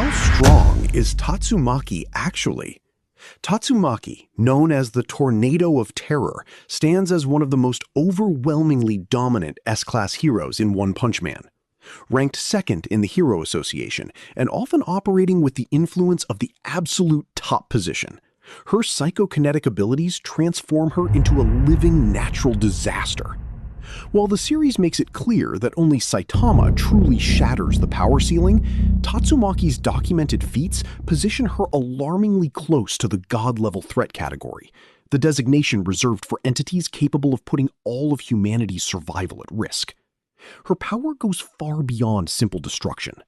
how strong is Tatsumaki actually? Tatsumaki, known as the Tornado of Terror, stands as one of the most overwhelmingly dominant S-Class heroes in One Punch Man. Ranked second in the Hero Association and often operating with the influence of the absolute top position, her psychokinetic abilities transform her into a living natural disaster. While the series makes it clear that only Saitama truly shatters the power ceiling, Tatsumaki's documented feats position her alarmingly close to the god-level threat category, the designation reserved for entities capable of putting all of humanity's survival at risk. Her power goes far beyond simple destruction.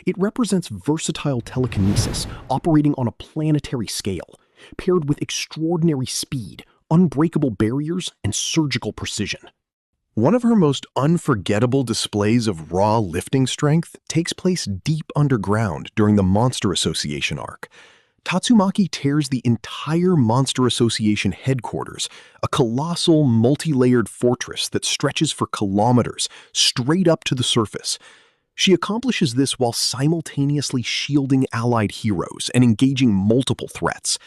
It represents versatile telekinesis operating on a planetary scale, paired with extraordinary speed, unbreakable barriers, and surgical precision. One of her most unforgettable displays of raw lifting strength takes place deep underground during the Monster Association arc. Tatsumaki tears the entire Monster Association headquarters, a colossal, multi-layered fortress that stretches for kilometers straight up to the surface. She accomplishes this while simultaneously shielding allied heroes and engaging multiple threats.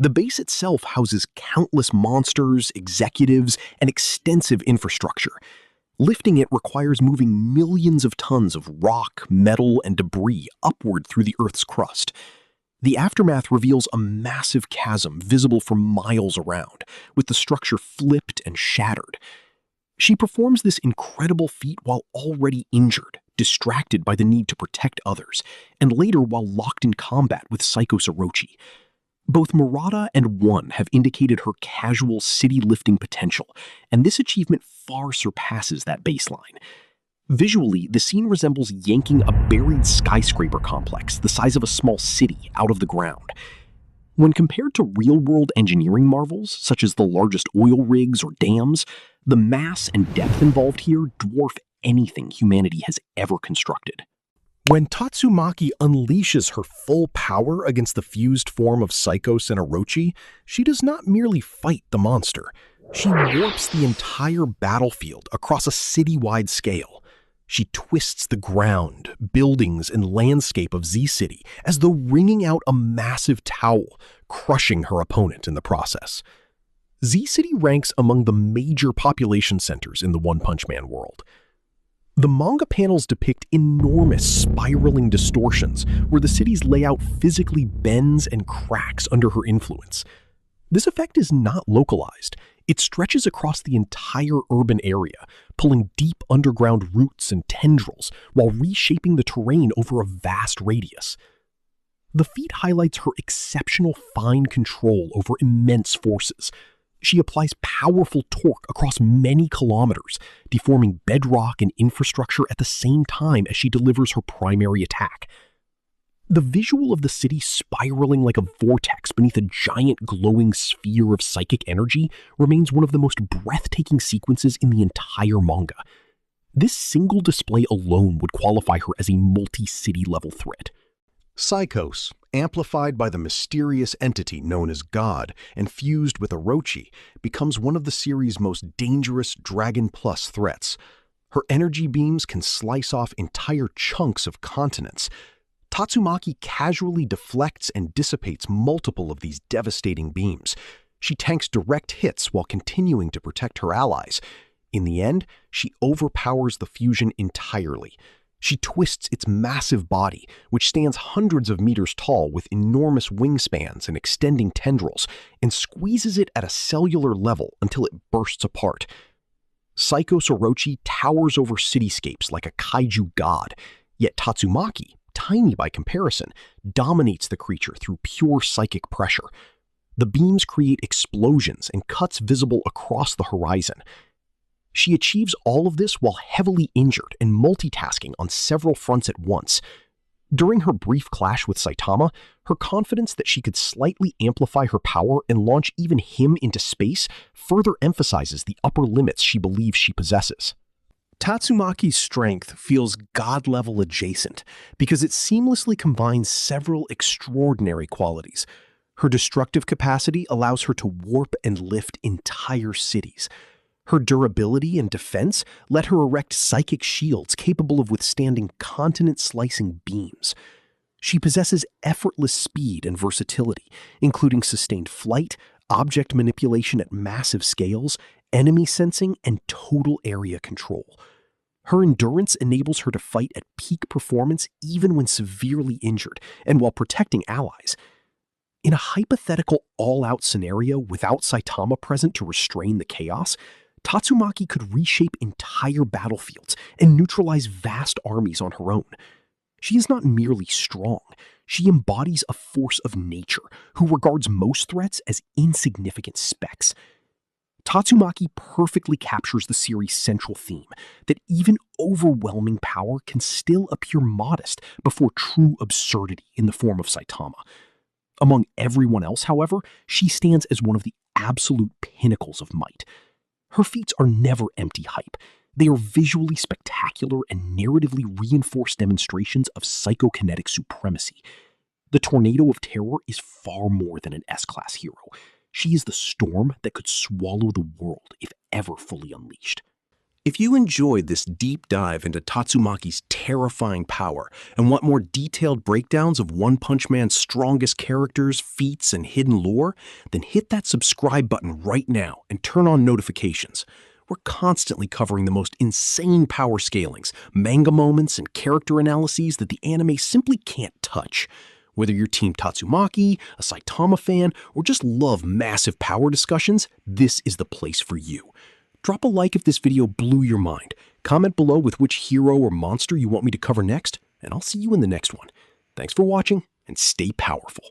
The base itself houses countless monsters, executives, and extensive infrastructure. Lifting it requires moving millions of tons of rock, metal, and debris upward through the Earth's crust. The aftermath reveals a massive chasm visible for miles around, with the structure flipped and shattered. She performs this incredible feat while already injured, distracted by the need to protect others, and later while locked in combat with Psycho Orochi. Both Murata and One have indicated her casual city-lifting potential, and this achievement far surpasses that baseline. Visually, the scene resembles yanking a buried skyscraper complex the size of a small city out of the ground. When compared to real-world engineering marvels, such as the largest oil rigs or dams, the mass and depth involved here dwarf anything humanity has ever constructed. When Tatsumaki unleashes her full power against the fused form of Psychos and Orochi, she does not merely fight the monster. She warps the entire battlefield across a city-wide scale. She twists the ground, buildings, and landscape of Z-City as though wringing out a massive towel, crushing her opponent in the process. Z-City ranks among the major population centers in the One Punch Man world. The manga panels depict enormous spiraling distortions where the city's layout physically bends and cracks under her influence. This effect is not localized. It stretches across the entire urban area, pulling deep underground roots and tendrils while reshaping the terrain over a vast radius. The feat highlights her exceptional fine control over immense forces. She applies powerful torque across many kilometers, deforming bedrock and infrastructure at the same time as she delivers her primary attack. The visual of the city spiraling like a vortex beneath a giant glowing sphere of psychic energy remains one of the most breathtaking sequences in the entire manga. This single display alone would qualify her as a multi-city level threat. Psychos, amplified by the mysterious entity known as God and fused with Orochi, becomes one of the series' most dangerous Dragon Plus threats. Her energy beams can slice off entire chunks of continents. Tatsumaki casually deflects and dissipates multiple of these devastating beams. She tanks direct hits while continuing to protect her allies. In the end, she overpowers the fusion entirely. She twists its massive body, which stands hundreds of meters tall with enormous wingspans and extending tendrils, and squeezes it at a cellular level until it bursts apart. Psycho Orochi towers over cityscapes like a kaiju god, yet Tatsumaki, tiny by comparison, dominates the creature through pure psychic pressure. The beams create explosions and cuts visible across the horizon. She achieves all of this while heavily injured and multitasking on several fronts at once. During her brief clash with Saitama, her confidence that she could slightly amplify her power and launch even him into space further emphasizes the upper limits she believes she possesses. Tatsumaki's strength feels god-level adjacent because it seamlessly combines several extraordinary qualities. Her destructive capacity allows her to warp and lift entire cities. Her durability and defense let her erect psychic shields capable of withstanding continent-slicing beams. She possesses effortless speed and versatility, including sustained flight, object manipulation at massive scales, enemy sensing, and total area control. Her endurance enables her to fight at peak performance even when severely injured and while protecting allies. In a hypothetical all-out scenario without Saitama present to restrain the chaos, Tatsumaki could reshape entire battlefields and neutralize vast armies on her own. She is not merely strong, she embodies a force of nature who regards most threats as insignificant specks. Tatsumaki perfectly captures the series' central theme, that even overwhelming power can still appear modest before true absurdity in the form of Saitama. Among everyone else, however, she stands as one of the absolute pinnacles of might. Her feats are never empty hype. They are visually spectacular and narratively reinforced demonstrations of psychokinetic supremacy. The Tornado of Terror is far more than an S-class hero. She is the storm that could swallow the world if ever fully unleashed. If you enjoyed this deep dive into Tatsumaki's terrifying power and want more detailed breakdowns of One Punch Man's strongest characters, feats, and hidden lore, then hit that subscribe button right now and turn on notifications. We're constantly covering the most insane power scalings, manga moments, and character analyses that the anime simply can't touch. Whether you're Team Tatsumaki, a Saitama fan, or just love massive power discussions, this is the place for you. Drop a like if this video blew your mind. Comment below with which hero or monster you want me to cover next, and I'll see you in the next one. Thanks for watching, and stay powerful.